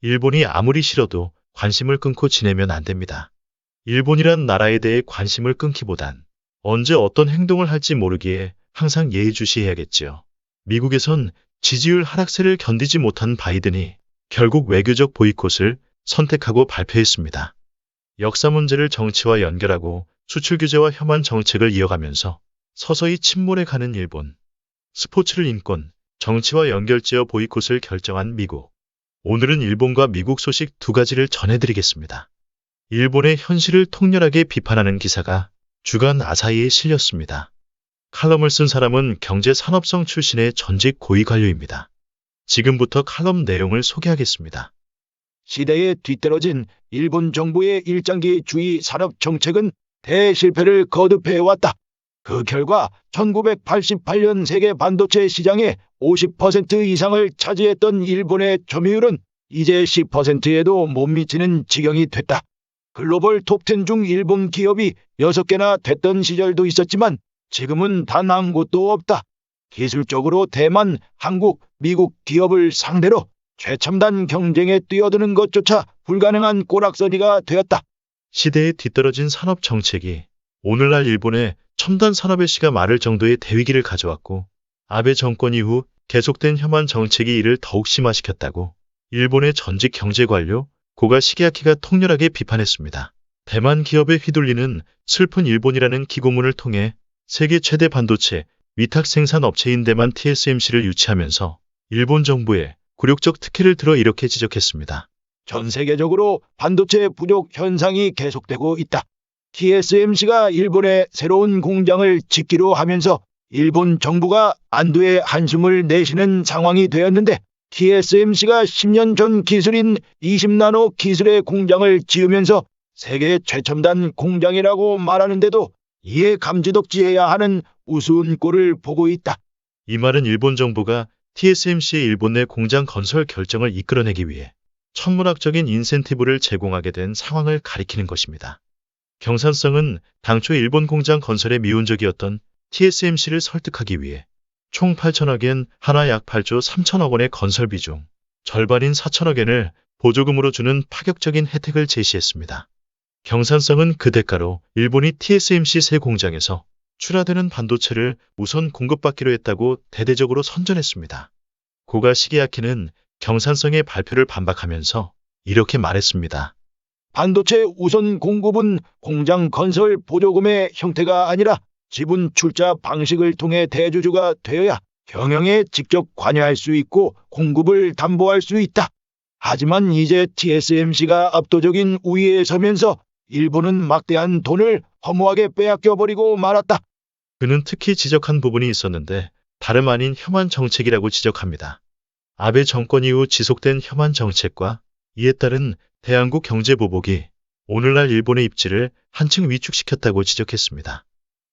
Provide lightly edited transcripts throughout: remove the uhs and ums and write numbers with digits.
일본이 아무리 싫어도 관심을 끊고 지내면 안 됩니다. 일본이란 나라에 대해 관심을 끊기보단 언제 어떤 행동을 할지 모르기에 항상 예의주시해야겠지요. 미국에선 지지율 하락세를 견디지 못한 바이든이 결국 외교적 보이콧을 선택하고 발표했습니다. 역사 문제를 정치와 연결하고 수출 규제와 혐한 정책을 이어가면서 서서히 침몰해 가는 일본. 스포츠를 인권, 정치와 연결지어 보이콧을 결정한 미국. 오늘은 일본과 미국 소식 두 가지를 전해드리겠습니다. 일본의 현실을 통렬하게 비판하는 기사가 주간 아사히에 실렸습니다. 칼럼을 쓴 사람은 경제산업성 출신의 전직 고위 관료입니다. 지금부터 칼럼 내용을 소개하겠습니다. 시대에 뒤떨어진 일본 정부의 일장기주의 산업 정책은 대실패를 거듭해왔다. 그 결과 1988년 세계 반도체 시장의 50% 이상을 차지했던 일본의 점유율은 이제 10%에도 못 미치는 지경이 됐다. 글로벌 톱10 중 일본 기업이 6개나 됐던 시절도 있었지만 지금은 단 한 곳도 없다. 기술적으로 대만, 한국, 미국 기업을 상대로 최첨단 경쟁에 뛰어드는 것조차 불가능한 꼬락서리가 되었다. 시대에 뒤떨어진 산업 정책이 오늘날 일본의 첨단 산업의 시가 마를 정도의 대위기를 가져왔고 아베 정권 이후 계속된 혐한 정책이 이를 더욱 심화시켰다고 일본의 전직 경제관료 고가 시게아키가 통렬하게 비판했습니다. 대만 기업에 휘둘리는 슬픈 일본이라는 기고문을 통해 세계 최대 반도체 위탁 생산 업체인 대만 TSMC를 유치하면서 일본 정부의 굴욕적 특혜를 들어 이렇게 지적했습니다. 전 세계적으로 반도체 부족 현상이 계속되고 있다. TSMC가 일본에 새로운 공장을 짓기로 하면서 일본 정부가 안도의 한숨을 내쉬는 상황이 되었는데 TSMC가 10년 전 기술인 20나노 기술의 공장을 지으면서 세계 최첨단 공장이라고 말하는데도 이에 감지덕지해야 하는 우스운 꼴을 보고 있다. 이 말은 일본 정부가 TSMC의 일본 내 공장 건설 결정을 이끌어내기 위해 천문학적인 인센티브를 제공하게 된 상황을 가리키는 것입니다. 경산성은 당초 일본 공장 건설에 미온적이었던 TSMC를 설득하기 위해 총 8천억 엔, 하나 약 8조 3천억 원의 건설비 중 절반인 4천억 엔을 보조금으로 주는 파격적인 혜택을 제시했습니다. 경산성은 그 대가로 일본이 TSMC 새 공장에서 출하되는 반도체를 우선 공급받기로 했다고 대대적으로 선전했습니다. 고가 시게아키는 경산성의 발표를 반박하면서 이렇게 말했습니다. 반도체 우선 공급은 공장 건설 보조금의 형태가 아니라 지분 출자 방식을 통해 대주주가 되어야 경영에 직접 관여할 수 있고 공급을 담보할 수 있다. 하지만 이제 TSMC가 압도적인 우위에 서면서 일본은 막대한 돈을 허무하게 빼앗겨버리고 말았다. 그는 특히 지적한 부분이 있었는데 다름 아닌 혐한 정책이라고 지적합니다. 아베 정권 이후 지속된 혐한 정책과 이에 따른 대한국 경제 보복이 오늘날 일본의 입지를 한층 위축시켰다고 지적했습니다.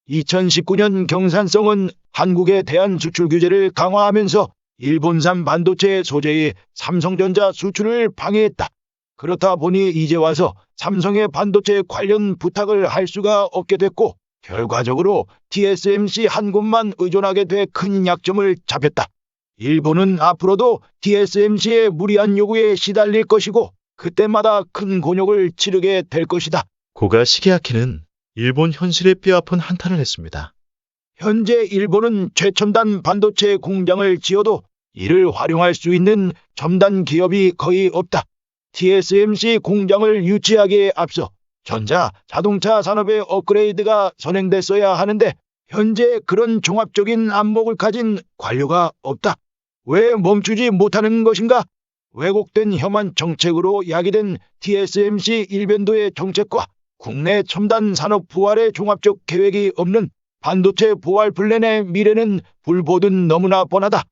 2019년 경산성은 한국에 대한 수출 규제를 강화하면서 일본산 반도체 소재의 삼성전자 수출을 방해했다. 그렇다 보니 이제 와서 삼성의 반도체 관련 부탁을 할 수가 없게 됐고 결과적으로 TSMC 한 곳만 의존하게 돼 큰 약점을 잡혔다. 일본은 앞으로도 TSMC의 무리한 요구에 시달릴 것이고 그때마다 큰 곤욕을 치르게 될 것이다. 고가 시게아키는 일본 현실에 뼈아픈 한탄을 했습니다. 현재 일본은 최첨단 반도체 공장을 지어도 이를 활용할 수 있는 첨단 기업이 거의 없다. TSMC 공장을 유치하기에 앞서 전자, 자동차 산업의 업그레이드가 선행됐어야 하는데 현재 그런 종합적인 안목을 가진 관료가 없다. 왜 멈추지 못하는 것인가? 왜곡된 혐한 정책으로 야기된 TSMC 일변도의 정책과 국내 첨단 산업 부활의 종합적 계획이 없는 반도체 부활 플랜의 미래는 불보듯 너무나 뻔하다.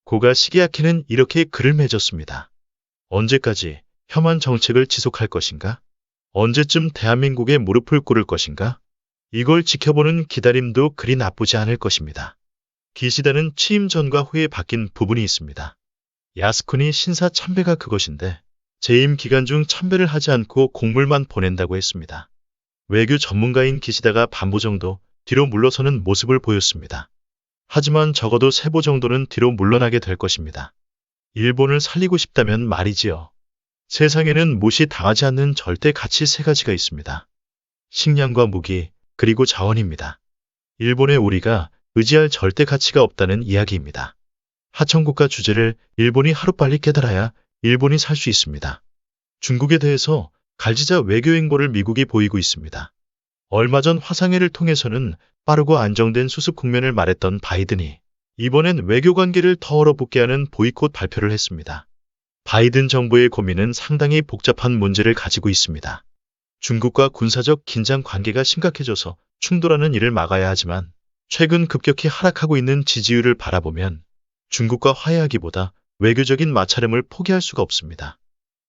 고가 시게아키는 이렇게 글을 맺었습니다. 언제까지 혐한 정책을 지속할 것인가? 언제쯤 대한민국에 무릎을 꿇을 것인가? 이걸 지켜보는 기다림도 그리 나쁘지 않을 것입니다. 기시다는 취임 전과 후에 바뀐 부분이 있습니다. 야스쿠니 신사 참배가 그것인데 재임 기간 중 참배를 하지 않고 공물만 보낸다고 했습니다. 외교 전문가인 기시다가 반보 정도 뒤로 물러서는 모습을 보였습니다. 하지만 적어도 3보 정도는 뒤로 물러나게 될 것입니다. 일본을 살리고 싶다면 말이지요. 세상에는 무시당하지 않는 절대 가치 세 가지가 있습니다. 식량과 무기, 그리고 자원입니다. 일본의 우리가 의지할 절대 가치가 없다는 이야기입니다. 하청국가 주제를 일본이 하루빨리 깨달아야 일본이 살 수 있습니다. 중국에 대해서 갈지자 외교 행보를 미국이 보이고 있습니다. 얼마 전 화상회를 통해서는 빠르고 안정된 수습 국면을 말했던 바이든이 이번엔 외교 관계를 더 얼어붙게 하는 보이콧 발표를 했습니다. 바이든 정부의 고민은 상당히 복잡한 문제를 가지고 있습니다. 중국과 군사적 긴장 관계가 심각해져서 충돌하는 일을 막아야 하지만 최근 급격히 하락하고 있는 지지율을 바라보면 중국과 화해하기보다 외교적인 마찰음을 포기할 수가 없습니다.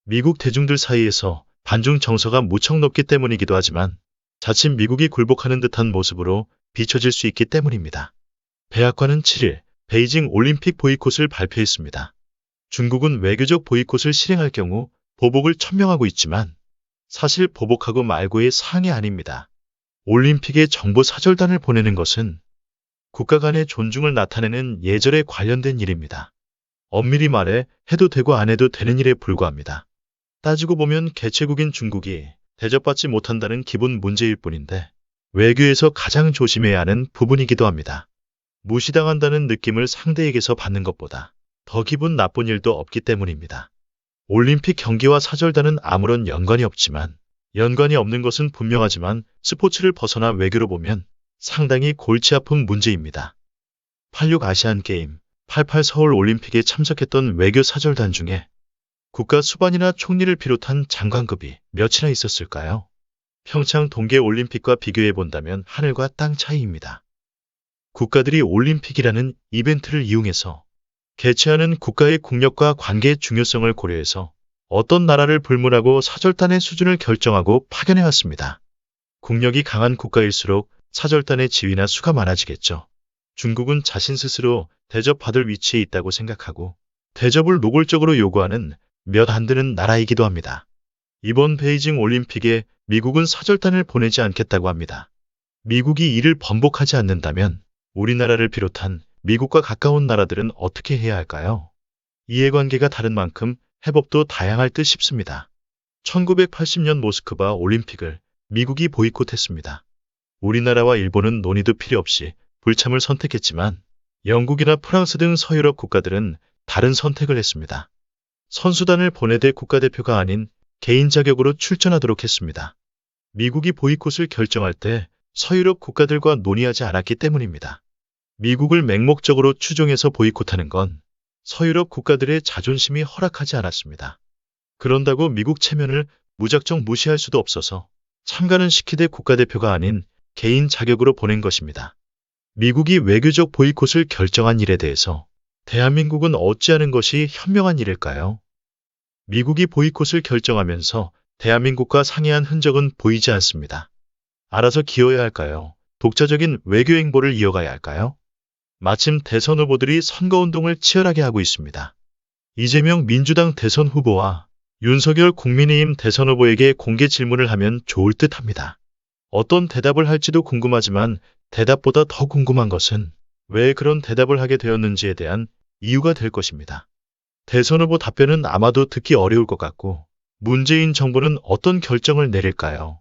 미국 대중들 사이에서 반중 정서가 무척 높기 때문이기도 하지만 자칫 미국이 굴복하는 듯한 모습으로 비춰질 수 있기 때문입니다. 백악관은 7일 베이징 올림픽 보이콧을 발표했습니다. 중국은 외교적 보이콧을 실행할 경우 보복을 천명하고 있지만 사실 보복하고 말고의 사항이 아닙니다. 올림픽에 정보 사절단을 보내는 것은 국가 간의 존중을 나타내는 예절에 관련된 일입니다. 엄밀히 말해 해도 되고 안 해도 되는 일에 불과합니다. 따지고 보면 개최국인 중국이 대접받지 못한다는 기본 문제일 뿐인데 외교에서 가장 조심해야 하는 부분이기도 합니다. 무시당한다는 느낌을 상대에게서 받는 것보다 더 기분 나쁜 일도 없기 때문입니다. 올림픽 경기와 사절단은 아무런 연관이 없지만 연관이 없는 것은 분명하지만 스포츠를 벗어나 외교로 보면 상당히 골치 아픈 문제입니다. 86 아시안게임, 88 서울 올림픽에 참석했던 외교 사절단 중에 국가 수반이나 총리를 비롯한 장관급이 몇이나 있었을까요? 평창 동계 올림픽과 비교해 본다면 하늘과 땅 차이입니다. 국가들이 올림픽이라는 이벤트를 이용해서 개최하는 국가의 국력과 관계의 중요성을 고려해서 어떤 나라를 불문하고 사절단의 수준을 결정하고 파견해 왔습니다. 국력이 강한 국가일수록 사절단의 지위나 수가 많아지겠죠. 중국은 자신 스스로 대접받을 위치에 있다고 생각하고 대접을 노골적으로 요구하는 몇 안 되는 나라이기도 합니다. 이번 베이징 올림픽에 미국은 사절단을 보내지 않겠다고 합니다. 미국이 이를 번복하지 않는다면 우리나라를 비롯한 미국과 가까운 나라들은 어떻게 해야 할까요? 이해관계가 다른 만큼 해법도 다양할 듯 싶습니다. 1980년 모스크바 올림픽을 미국이 보이콧했습니다. 우리나라와 일본은 논의도 필요 없이 불참을 선택했지만 영국이나 프랑스 등 서유럽 국가들은 다른 선택을 했습니다. 선수단을 보내대 국가대표가 아닌 개인 자격으로 출전하도록 했습니다. 미국이 보이콧을 결정할 때 서유럽 국가들과 논의하지 않았기 때문입니다. 미국을 맹목적으로 추종해서 보이콧하는 건 서유럽 국가들의 자존심이 허락하지 않았습니다. 그런다고 미국 체면을 무작정 무시할 수도 없어서 참가는 시키되 국가대표가 아닌 개인 자격으로 보낸 것입니다. 미국이 외교적 보이콧을 결정한 일에 대해서 대한민국은 어찌하는 것이 현명한 일일까요? 미국이 보이콧을 결정하면서 대한민국과 상의한 흔적은 보이지 않습니다. 알아서 기어야 할까요? 독자적인 외교 행보를 이어가야 할까요? 마침 대선 후보들이 선거운동을 치열하게 하고 있습니다. 이재명 민주당 대선 후보와 윤석열 국민의힘 대선 후보에게 공개 질문을 하면 좋을 듯 합니다. 어떤 대답을 할지도 궁금하지만 대답보다 더 궁금한 것은 왜 그런 대답을 하게 되었는지에 대한 이유가 될 것입니다. 대선 후보 답변은 아마도 듣기 어려울 것 같고 문재인 정부는 어떤 결정을 내릴까요?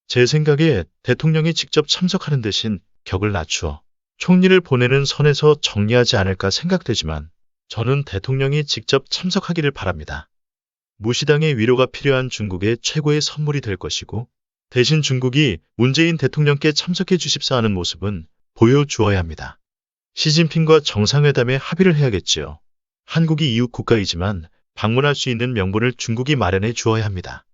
제 생각에 대통령이 직접 참석하는 대신 격을 낮추어 총리를 보내는 선에서 정리하지 않을까 생각되지만 저는 대통령이 직접 참석하기를 바랍니다. 무시당의 위로가 필요한 중국의 최고의 선물이 될 것이고 대신 중국이 문재인 대통령께 참석해 주십사 하는 모습은 보여주어야 합니다. 시진핑과 정상회담에 합의를 해야겠지요. 한국이 이웃 국가이지만 방문할 수 있는 명분을 중국이 마련해 주어야 합니다.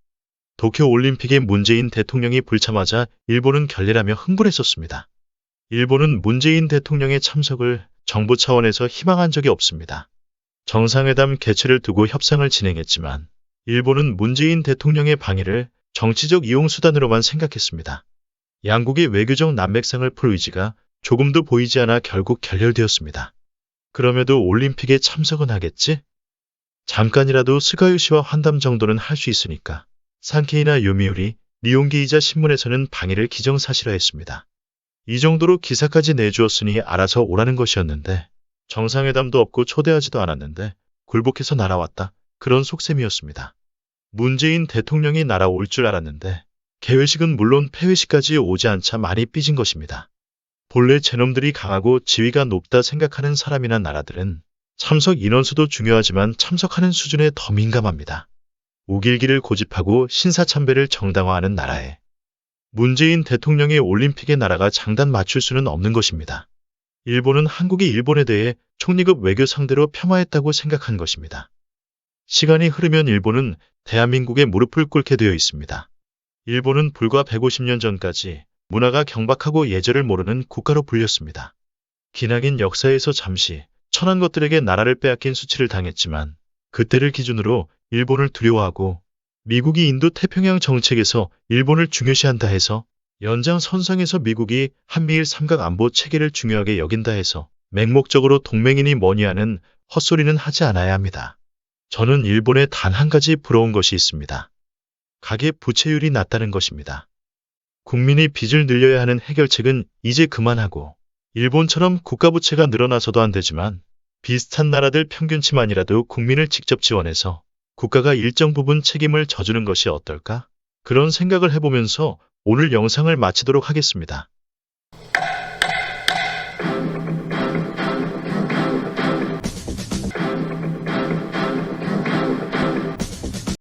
도쿄 올림픽에 문재인 대통령이 불참하자 일본은 결례라며 흥분했었습니다. 일본은 문재인 대통령의 참석을 정부 차원에서 희망한 적이 없습니다. 정상회담 개최를 두고 협상을 진행했지만 일본은 문재인 대통령의 방해를 정치적 이용수단으로만 생각했습니다. 양국의 외교적 난맥상을 풀 의지가 조금도 보이지 않아 결국 결렬되었습니다. 그럼에도 올림픽에 참석은 하겠지? 잠깐이라도 스가요시와 환담 정도는 할 수 있으니까. 산케이나 요미우리, 니온게이자 신문에서는 방해를 기정사실화했습니다. 이 정도로 기사까지 내주었으니 알아서 오라는 것이었는데 정상회담도 없고 초대하지도 않았는데 굴복해서 날아왔다. 그런 속셈이었습니다. 문재인 대통령이 날아올 줄 알았는데 개회식은 물론 폐회식까지 오지 않자 많이 삐진 것입니다. 본래 제놈들이 강하고 지위가 높다 생각하는 사람이나 나라들은 참석 인원수도 중요하지만 참석하는 수준에 더 민감합니다. 우길기를 고집하고 신사참배를 정당화하는 나라에 문재인 대통령의 올림픽에 나라가 장단 맞출 수는 없는 것입니다. 일본은 한국이 일본에 대해 총리급 외교 상대로 폄하했다고 생각한 것입니다. 시간이 흐르면 일본은 대한민국의 무릎을 꿇게 되어 있습니다. 일본은 불과 150년 전까지 문화가 경박하고 예절을 모르는 국가로 불렸습니다. 기나긴 역사에서 잠시 천한 것들에게 나라를 빼앗긴 수치를 당했지만 그때를 기준으로 일본을 두려워하고 미국이 인도 태평양 정책에서 일본을 중요시한다 해서 연장선상에서 미국이 한미일 삼각 안보 체계를 중요하게 여긴다 해서 맹목적으로 동맹이니 뭐니 하는 헛소리는 하지 않아야 합니다. 저는 일본에 단 한 가지 부러운 것이 있습니다. 가계 부채율이 낮다는 것입니다. 국민이 빚을 늘려야 하는 해결책은 이제 그만하고 일본처럼 국가부채가 늘어나서도 안 되지만 비슷한 나라들 평균치만이라도 국민을 직접 지원해서 국가가 일정 부분 책임을 져주는 것이 어떨까? 그런 생각을 해보면서 오늘 영상을 마치도록 하겠습니다.